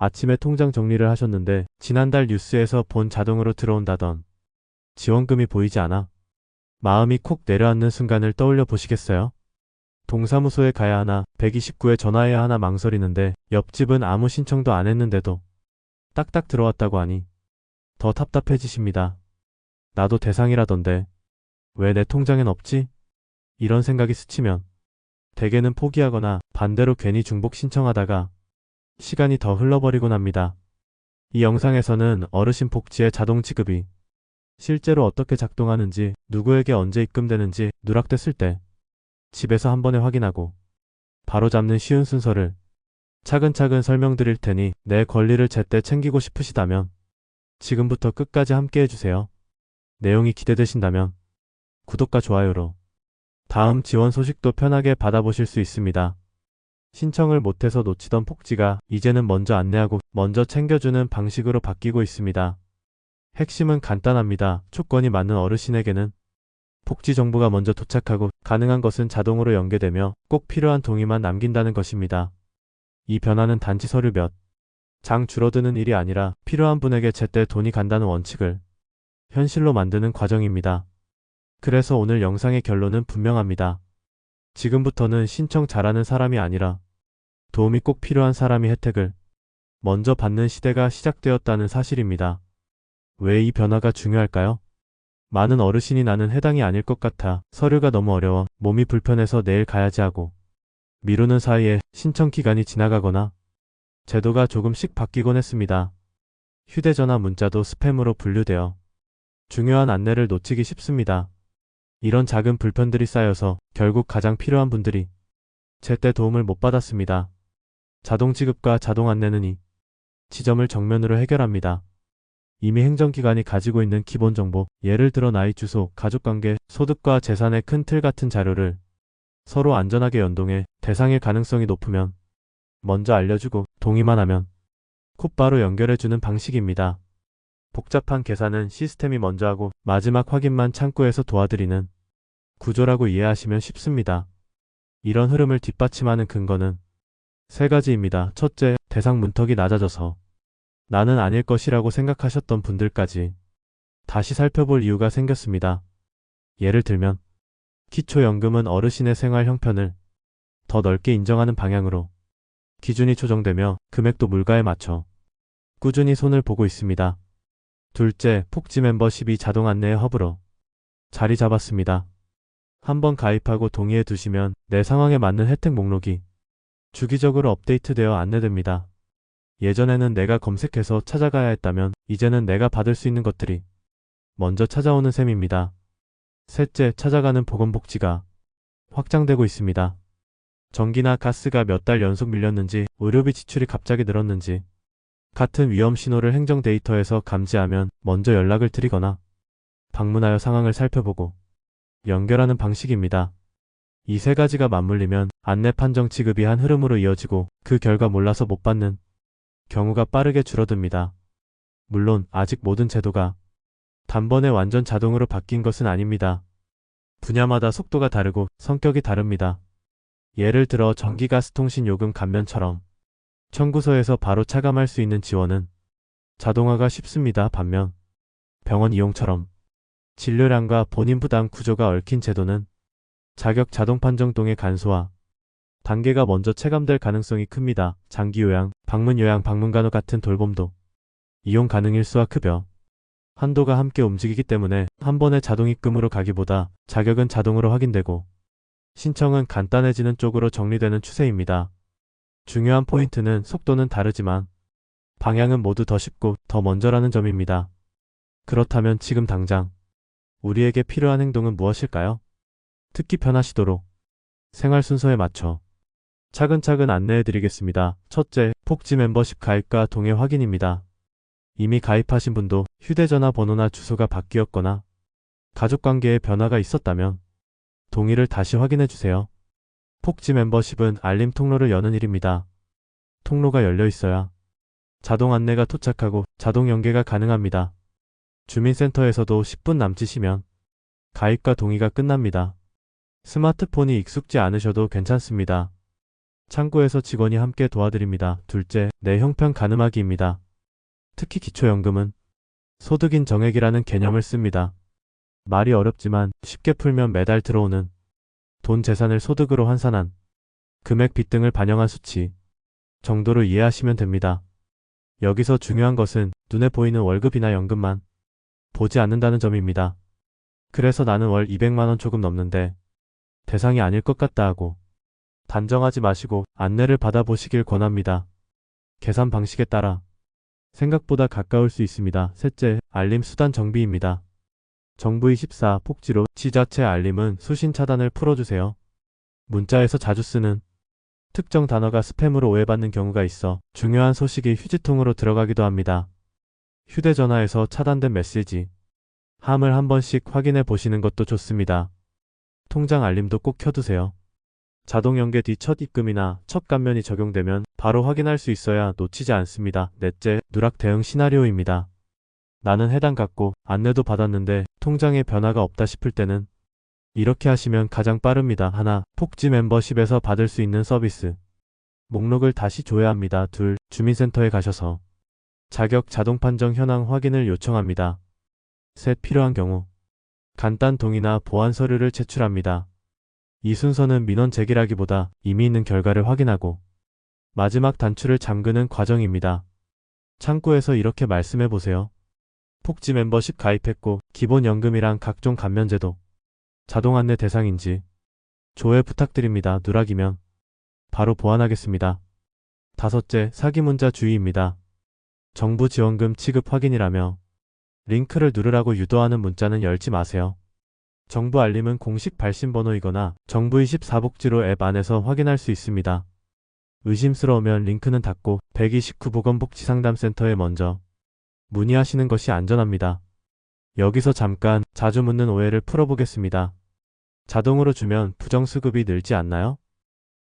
아침에 통장 정리를 하셨는데 지난달 뉴스에서 본 자동으로 들어온다던 지원금이 보이지 않아 마음이 콕 내려앉는 순간을 떠올려 보시겠어요? 동사무소에 가야 하나 129에 전화해야 하나 망설이는데 옆집은 아무 신청도 안 했는데도 딱딱 들어왔다고 하니 더 답답해지십니다. 나도 대상이라던데 왜 내 통장엔 없지? 이런 생각이 스치면 대개는 포기하거나 반대로 괜히 중복 신청하다가 시간이 더 흘러버리곤 합니다. 이 영상에서는 어르신 복지의 자동 지급이 실제로 어떻게 작동하는지, 누구에게 언제 입금되는지 누락됐을 때 집에서 한 번에 확인하고 바로잡는 쉬운 순서를 차근차근 설명드릴 테니 내 권리를 제때 챙기고 싶으시다면 지금부터 끝까지 함께 해주세요. 내용이 기대되신다면 구독과 좋아요로 다음 지원 소식도 편하게 받아보실 수 있습니다. 신청을 못해서 놓치던 복지가 이제는 먼저 안내하고 먼저 챙겨주는 방식으로 바뀌고 있습니다. 핵심은 간단합니다. 조건이 맞는 어르신에게는 복지 정보가 먼저 도착하고 가능한 것은 자동으로 연계되며 꼭 필요한 동의만 남긴다는 것입니다. 이 변화는 단지 서류 몇 장 줄어드는 일이 아니라 필요한 분에게 제때 돈이 간다는 원칙을 현실로 만드는 과정입니다. 그래서 오늘 영상의 결론은 분명합니다. 지금부터는 신청 잘하는 사람이 아니라 도움이 꼭 필요한 사람이 혜택을 먼저 받는 시대가 시작되었다는 사실입니다. 왜 이 변화가 중요할까요? 많은 어르신이 나는 해당이 아닐 것 같아 서류가 너무 어려워 몸이 불편해서 내일 가야지 하고 미루는 사이에 신청 기간이 지나가거나 제도가 조금씩 바뀌곤 했습니다. 휴대전화 문자도 스팸으로 분류되어 중요한 안내를 놓치기 쉽습니다. 이런 작은 불편들이 쌓여서 결국 가장 필요한 분들이 제때 도움을 못 받았습니다. 자동 지급과 자동 안내는 이 지점을 정면으로 해결합니다. 이미 행정기관이 가지고 있는 기본 정보, 예를 들어 나이, 주소, 가족관계, 소득과 재산의 큰 틀 같은 자료를 서로 안전하게 연동해 대상일 가능성이 높으면 먼저 알려주고 동의만 하면 곧바로 연결해주는 방식입니다. 복잡한 계산은 시스템이 먼저 하고 마지막 확인만 창구에서 도와드리는 구조라고 이해하시면 쉽습니다. 이런 흐름을 뒷받침하는 근거는 세 가지입니다. 첫째, 대상 문턱이 낮아져서 나는 아닐 것이라고 생각하셨던 분들까지 다시 살펴볼 이유가 생겼습니다. 예를 들면 기초연금은 어르신의 생활 형편을 더 넓게 인정하는 방향으로 기준이 조정되며 금액도 물가에 맞춰 꾸준히 손을 보고 있습니다. 둘째, 복지 멤버십이 자동 안내의 허브로 자리 잡았습니다. 한번 가입하고 동의해 두시면 내 상황에 맞는 혜택 목록이 주기적으로 업데이트되어 안내됩니다. 예전에는 내가 검색해서 찾아가야 했다면 이제는 내가 받을 수 있는 것들이 먼저 찾아오는 셈입니다. 셋째, 찾아가는 보건복지가 확장되고 있습니다. 전기나 가스가 몇 달 연속 밀렸는지, 의료비 지출이 갑자기 늘었는지 같은 위험 신호를 행정 데이터에서 감지하면 먼저 연락을 드리거나 방문하여 상황을 살펴보고 연결하는 방식입니다. 이 세 가지가 맞물리면 안내 판정 지급이 한 흐름으로 이어지고 그 결과 몰라서 못 받는 경우가 빠르게 줄어듭니다. 물론 아직 모든 제도가 단번에 완전 자동으로 바뀐 것은 아닙니다. 분야마다 속도가 다르고 성격이 다릅니다. 예를 들어 전기가스통신요금 감면처럼 청구서에서 바로 차감할 수 있는 지원은 자동화가 쉽습니다. 반면 병원 이용처럼 진료량과 본인 부담 구조가 얽힌 제도는 자격 자동 판정 동의 간소화 단계가 먼저 체감될 가능성이 큽니다. 장기 요양, 방문 요양, 방문 간호 같은 돌봄도 이용 가능 일수와 급여, 한도가 함께 움직이기 때문에 한 번에 자동 입금으로 가기보다 자격은 자동으로 확인되고 신청은 간단해지는 쪽으로 정리되는 추세입니다. 중요한 포인트는 속도는 다르지만 방향은 모두 더 쉽고 더 먼저라는 점입니다. 그렇다면 지금 당장 우리에게 필요한 행동은 무엇일까요? 듣기 편하시도록 생활 순서에 맞춰 차근차근 안내해드리겠습니다. 첫째, 복지 멤버십 가입과 동의 확인입니다. 이미 가입하신 분도 휴대전화 번호나 주소가 바뀌었거나 가족관계에 변화가 있었다면 동의를 다시 확인해주세요. 복지 멤버십은 알림 통로를 여는 일입니다. 통로가 열려 있어야 자동 안내가 도착하고 자동 연계가 가능합니다. 주민센터에서도 10분 남짓이면 가입과 동의가 끝납니다. 스마트폰이 익숙지 않으셔도 괜찮습니다. 창구에서 직원이 함께 도와드립니다. 둘째, 내 형편 가늠하기입니다. 특히 기초연금은 소득인 정액이라는 개념을 씁니다. 말이 어렵지만 쉽게 풀면 매달 들어오는 돈 재산을 소득으로 환산한 금액 빚 등을 반영한 수치 정도로 이해하시면 됩니다. 여기서 중요한 것은 눈에 보이는 월급이나 연금만 보지 않는다는 점입니다. 그래서 나는 월 200만 원 조금 넘는데 대상이 아닐 것 같다 하고 단정하지 마시고 안내를 받아보시길 권합니다. 계산 방식에 따라 생각보다 가까울 수 있습니다. 셋째, 알림 수단 정비입니다. 정부24 폭지로 지자체 알림은 수신 차단을 풀어주세요. 문자에서 자주 쓰는 특정 단어가 스팸으로 오해받는 경우가 있어 중요한 소식이 휴지통으로 들어가기도 합니다. 휴대전화에서 차단된 메시지, 함을 한 번씩 확인해 보시는 것도 좋습니다. 통장 알림도 꼭 켜두세요. 자동 연계 뒤 첫 입금이나 첫 감면이 적용되면 바로 확인할 수 있어야 놓치지 않습니다. 넷째, 누락 대응 시나리오입니다. 나는 해당 받고 안내도 받았는데 통장에 변화가 없다 싶을 때는 이렇게 하시면 가장 빠릅니다. 하나, 폭지 멤버십에서 받을 수 있는 서비스. 목록을 다시 조회합니다. 둘, 주민센터에 가셔서 자격 자동 판정 현황 확인을 요청합니다. 셋, 필요한 경우 간단 동의나 보완 서류를 제출합니다. 이 순서는 민원 제기라기보다 이미 있는 결과를 확인하고 마지막 단추를 잠그는 과정입니다. 창구에서 이렇게 말씀해 보세요. 폭지 멤버십 가입했고 기본연금이랑 각종 감면제도 자동 안내 대상인지 조회 부탁드립니다. 누락이면 바로 보완하겠습니다. 다섯째, 사기 문자 주의입니다. 정부 지원금 취급 확인이라며 링크를 누르라고 유도하는 문자는 열지 마세요. 정부 알림은 공식 발신 번호이거나 정부24 복지로 앱 안에서 확인할 수 있습니다. 의심스러우면 링크는 닫고 129 보건복지상담센터에 먼저 문의하시는 것이 안전합니다. 여기서 잠깐 자주 묻는 오해를 풀어보겠습니다. 자동으로 주면 부정수급이 늘지 않나요?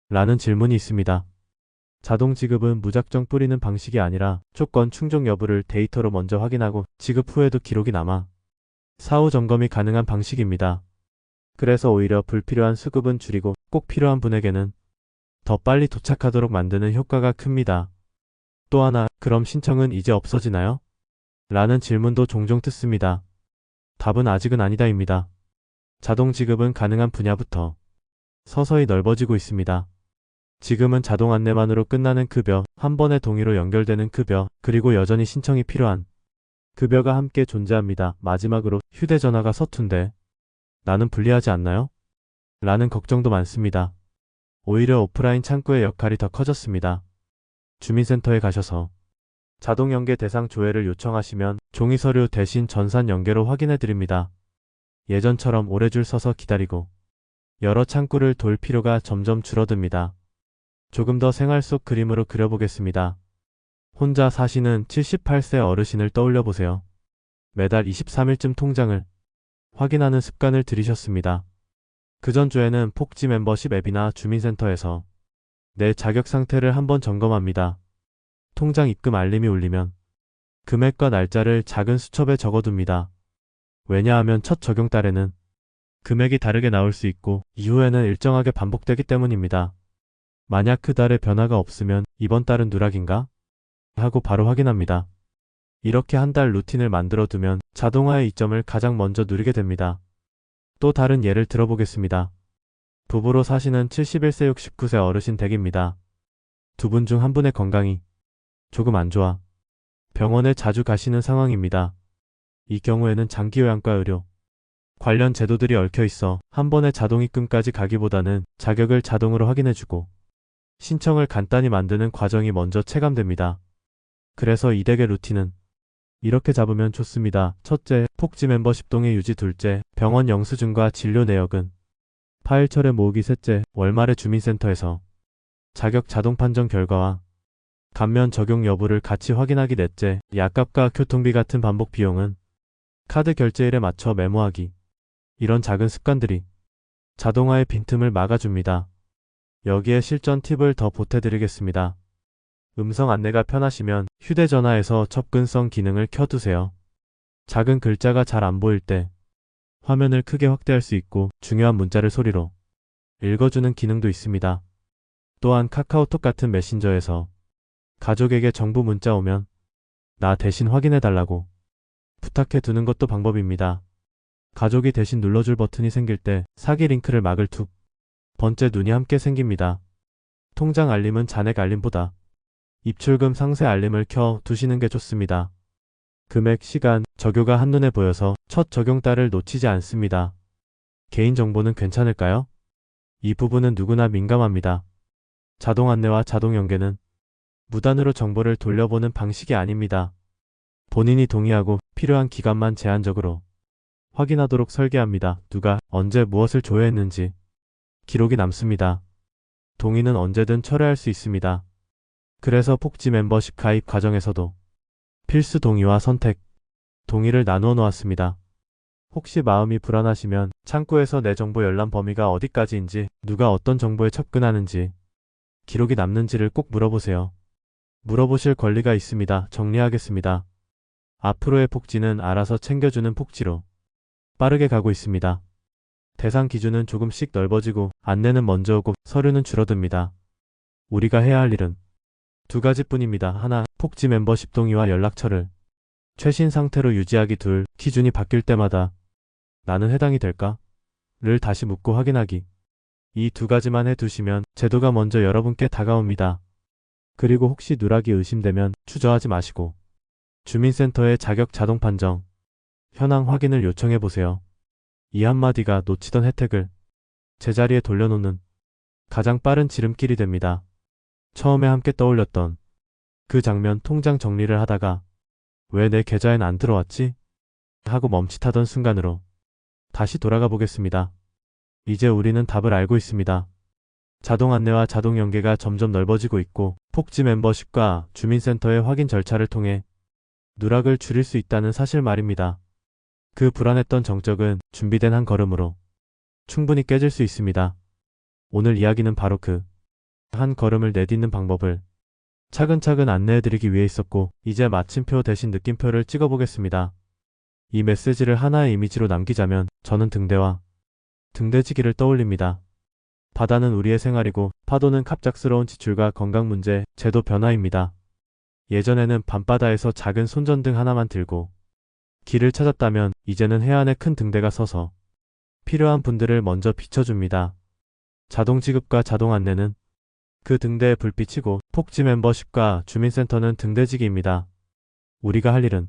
라는 질문이 있습니다. 자동 지급은 무작정 뿌리는 방식이 아니라 조건 충족 여부를 데이터로 먼저 확인하고 지급 후에도 기록이 남아 사후 점검이 가능한 방식입니다. 그래서 오히려 불필요한 수급은 줄이고 꼭 필요한 분에게는 더 빨리 도착하도록 만드는 효과가 큽니다. 또 하나, 그럼 신청은 이제 없어지나요? 라는 질문도 종종 듣습니다. 답은 아직은 아니다입니다. 자동 지급은 가능한 분야부터 서서히 넓어지고 있습니다. 지금은 자동 안내만으로 끝나는 급여, 한 번의 동의로 연결되는 급여, 그리고 여전히 신청이 필요한 급여가 함께 존재합니다. 마지막으로 휴대전화가 서툰데 나는 불리하지 않나요? 라는 걱정도 많습니다. 오히려 오프라인 창구의 역할이 더 커졌습니다. 주민센터에 가셔서 자동 연계 대상 조회를 요청하시면 종이 서류 대신 전산 연계로 확인해 드립니다. 예전처럼 오래 줄 서서 기다리고 여러 창구를 돌 필요가 점점 줄어듭니다. 조금 더 생활 속 그림으로 그려보겠습니다. 혼자 사시는 78세 어르신을 떠올려 보세요. 매달 23일쯤 통장을 확인하는 습관을 들이셨습니다. 그전 주에는 폭지 멤버십 앱이나 주민센터에서 내 자격 상태를 한번 점검합니다. 통장 입금 알림이 울리면 금액과 날짜를 작은 수첩에 적어둡니다. 왜냐하면 첫 적용 달에는 금액이 다르게 나올 수 있고 이후에는 일정하게 반복되기 때문입니다. 만약 그 달에 변화가 없으면 이번 달은 누락인가? 하고 바로 확인합니다. 이렇게 한 달 루틴을 만들어 두면 자동화의 이점을 가장 먼저 누리게 됩니다. 또 다른 예를 들어보겠습니다. 부부로 사시는 71세 69세 어르신 댁입니다. 두 분 중 한 분의 건강이 조금 안 좋아 병원에 자주 가시는 상황입니다. 이 경우에는 장기요양과 의료 관련 제도들이 얽혀 있어 한 번에 자동 입금까지 가기보다는 자격을 자동으로 확인해주고 신청을 간단히 만드는 과정이 먼저 체감됩니다. 그래서 이 댁의 루틴은 이렇게 잡으면 좋습니다. 첫째, 폭지 멤버십 동의 유지. 둘째, 병원 영수증과 진료 내역은 파일철에 모으기. 셋째, 월말에 주민센터에서 자격 자동 판정 결과와 감면 적용 여부를 같이 확인하기. 넷째, 약값과 교통비 같은 반복 비용은 카드 결제일에 맞춰 메모하기. 이런 작은 습관들이 자동화의 빈틈을 막아줍니다. 여기에 실전 팁을 더 보태드리겠습니다. 음성 안내가 편하시면 휴대전화에서 접근성 기능을 켜두세요. 작은 글자가 잘 안 보일 때 화면을 크게 확대할 수 있고 중요한 문자를 소리로 읽어주는 기능도 있습니다. 또한 카카오톡 같은 메신저에서 가족에게 정부 문자 오면 나 대신 확인해달라고 부탁해 두는 것도 방법입니다. 가족이 대신 눌러줄 버튼이 생길 때 사기 링크를 막을 두 번째 눈이 함께 생깁니다. 통장 알림은 잔액 알림보다 입출금 상세 알림을 켜 두시는 게 좋습니다. 금액, 시간, 적요가 한눈에 보여서 첫 적용달을 놓치지 않습니다. 개인정보는 괜찮을까요? 이 부분은 누구나 민감합니다. 자동 안내와 자동 연계는 무단으로 정보를 돌려보는 방식이 아닙니다. 본인이 동의하고 필요한 기간만 제한적으로 확인하도록 설계합니다. 누가 언제 무엇을 조회했는지 기록이 남습니다. 동의는 언제든 철회할 수 있습니다. 그래서 폭지 멤버십 가입 과정에서도 필수 동의와 선택, 동의를 나누어 놓았습니다. 혹시 마음이 불안하시면 창구에서 내 정보 열람 범위가 어디까지인지, 누가 어떤 정보에 접근하는지, 기록이 남는지를 꼭 물어보세요. 물어보실 권리가 있습니다. 정리하겠습니다. 앞으로의 폭지는 알아서 챙겨주는 폭지로 빠르게 가고 있습니다. 대상 기준은 조금씩 넓어지고 안내는 먼저 오고 서류는 줄어듭니다. 우리가 해야 할 일은 두 가지뿐입니다. 하나, 폭지 멤버십 동의와 연락처를 최신 상태로 유지하기. 둘, 기준이 바뀔 때마다 나는 해당이 될까? 를 다시 묻고 확인하기. 이 두 가지만 해두시면 제도가 먼저 여러분께 다가옵니다. 그리고 혹시 누락이 의심되면 주저하지 마시고 주민센터에 자격 자동 판정, 현황 확인을 요청해보세요. 이 한마디가 놓치던 혜택을 제자리에 돌려놓는 가장 빠른 지름길이 됩니다. 처음에 함께 떠올렸던 그 장면, 통장 정리를 하다가 왜 내 계좌엔 안 들어왔지? 하고 멈칫하던 순간으로 다시 돌아가 보겠습니다. 이제 우리는 답을 알고 있습니다. 자동 안내와 자동 연계가 점점 넓어지고 있고 폭지 멤버십과 주민센터의 확인 절차를 통해 누락을 줄일 수 있다는 사실 말입니다. 그 불안했던 정적은 준비된 한 걸음으로 충분히 깨질 수 있습니다. 오늘 이야기는 바로 그 한 걸음을 내딛는 방법을 차근차근 안내해드리기 위해 있었고, 이제 마침표 대신 느낌표를 찍어보겠습니다. 이 메시지를 하나의 이미지로 남기자면 저는 등대와 등대지기를 떠올립니다. 바다는 우리의 생활이고 파도는 갑작스러운 지출과 건강 문제, 제도 변화입니다. 예전에는 밤바다에서 작은 손전등 하나만 들고 길을 찾았다면 이제는 해안에 큰 등대가 서서 필요한 분들을 먼저 비춰줍니다. 자동 지급과 자동 안내는 그 등대에 불빛이고 폭지 멤버십과 주민센터는 등대지기입니다. 우리가 할 일은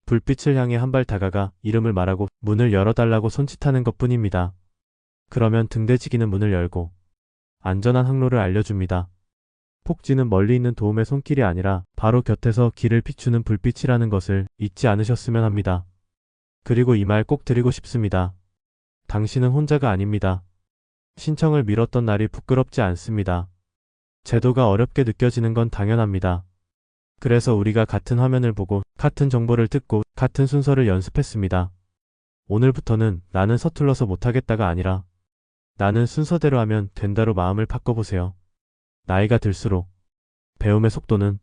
불빛을 향해 한 발 다가가 이름을 말하고 문을 열어달라고 손짓하는 것뿐입니다. 그러면 등대지기는 문을 열고 안전한 항로를 알려줍니다. 폭지는 멀리 있는 도움의 손길이 아니라 바로 곁에서 길을 비추는 불빛이라는 것을 잊지 않으셨으면 합니다. 그리고 이 말 꼭 드리고 싶습니다. 당신은 혼자가 아닙니다. 신청을 미뤘던 날이 부끄럽지 않습니다. 제도가 어렵게 느껴지는 건 당연합니다. 그래서 우리가 같은 화면을 보고 같은 정보를 듣고 같은 순서를 연습했습니다. 오늘부터는 나는 서툴러서 못하겠다가 아니라 나는 순서대로 하면 된다로 마음을 바꿔보세요. 나이가 들수록 배움의 속도는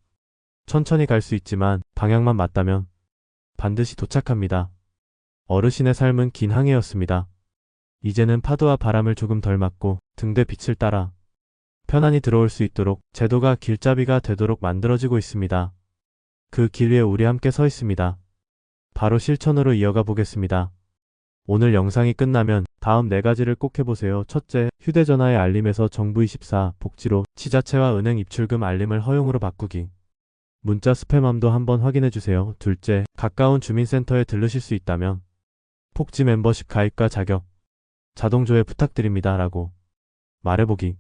천천히 갈 수 있지만 방향만 맞다면 반드시 도착합니다. 어르신의 삶은 긴 항해였습니다. 이제는 파도와 바람을 조금 덜 맞고 등대 빛을 따라 편안히 들어올 수 있도록 제도가 길잡이가 되도록 만들어지고 있습니다. 그 길 위에 우리 함께 서 있습니다. 바로 실천으로 이어가 보겠습니다. 오늘 영상이 끝나면 다음 4가지를 꼭 해보세요. 첫째, 휴대전화의 알림에서 정부24 복지로 지자체와 은행 입출금 알림을 허용으로 바꾸기. 문자 스팸함도 한번 확인해주세요. 둘째, 가까운 주민센터에 들르실 수 있다면 폭지 멤버십 가입과 자격, 자동 조회 부탁드립니다. 라고 말해보기.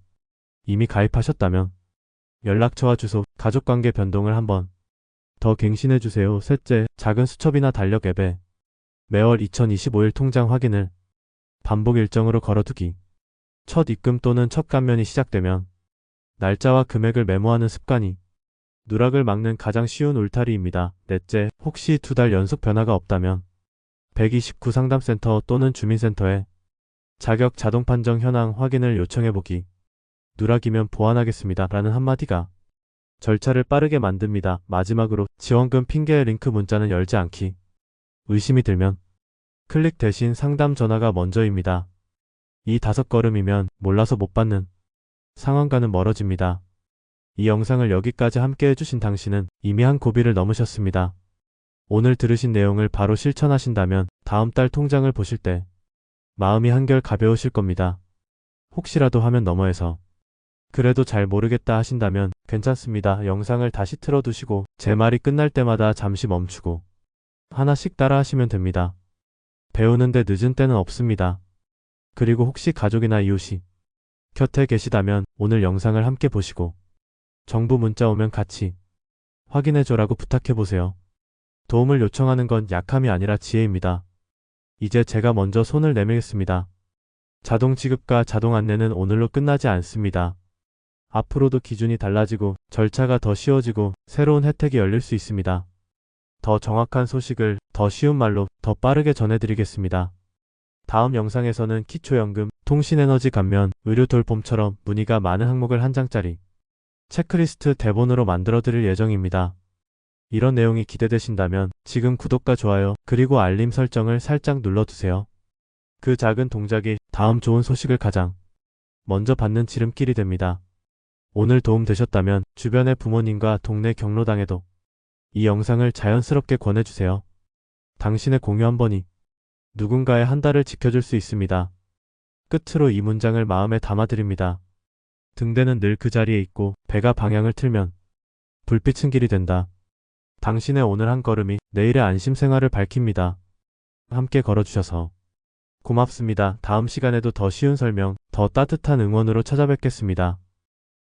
이미 가입하셨다면 연락처와 주소, 가족관계 변동을 한번 더 갱신해주세요. 셋째, 작은 수첩이나 달력 앱에 매월 2025일 통장 확인을 반복 일정으로 걸어두기. 첫 입금 또는 첫 감면이 시작되면 날짜와 금액을 메모하는 습관이 누락을 막는 가장 쉬운 울타리입니다. 넷째, 혹시 2달 연속 변화가 없다면 129 상담센터 또는 주민센터에 자격 자동 판정 현황 확인을 요청해보기. 누락이면 보완하겠습니다. 라는 한마디가 절차를 빠르게 만듭니다. 마지막으로 지원금 핑계의 링크 문자는 열지 않기. 의심이 들면 클릭 대신 상담 전화가 먼저입니다. 이 5걸음이면 몰라서 못 받는 상황과는 멀어집니다. 이 영상을 여기까지 함께 해주신 당신은 이미 한 고비를 넘으셨습니다. 오늘 들으신 내용을 바로 실천하신다면 다음 달 통장을 보실 때 마음이 한결 가벼우실 겁니다. 혹시라도 화면 너머에서 그래도 잘 모르겠다 하신다면 괜찮습니다. 영상을 다시 틀어두시고 제 말이 끝날 때마다 잠시 멈추고 하나씩 따라 하시면 됩니다. 배우는데 늦은 때는 없습니다. 그리고 혹시 가족이나 이웃이 곁에 계시다면 오늘 영상을 함께 보시고 정부 문자 오면 같이 확인해줘라고 부탁해보세요. 도움을 요청하는 건 약함이 아니라 지혜입니다. 이제 제가 먼저 손을 내밀겠습니다. 자동 지급과 자동 안내는 오늘로 끝나지 않습니다. 앞으로도 기준이 달라지고 절차가 더 쉬워지고 새로운 혜택이 열릴 수 있습니다. 더 정확한 소식을 더 쉬운 말로 더 빠르게 전해드리겠습니다. 다음 영상에서는 기초연금, 통신에너지 감면, 의료 돌봄처럼 문의가 많은 항목을 한 장짜리 체크리스트 대본으로 만들어 드릴 예정입니다. 이런 내용이 기대되신다면 지금 구독과 좋아요 그리고 알림 설정을 살짝 눌러두세요. 그 작은 동작이 다음 좋은 소식을 가장 먼저 받는 지름길이 됩니다. 오늘 도움 되셨다면 주변의 부모님과 동네 경로당에도 이 영상을 자연스럽게 권해주세요. 당신의 공유 한 번이 누군가의 한 달을 지켜줄 수 있습니다. 끝으로 이 문장을 마음에 담아드립니다. 등대는 늘 그 자리에 있고 배가 방향을 틀면 불빛은 길이 된다. 당신의 오늘 한 걸음이 내일의 안심 생활을 밝힙니다. 함께 걸어주셔서 고맙습니다. 다음 시간에도 더 쉬운 설명, 더 따뜻한 응원으로 찾아뵙겠습니다.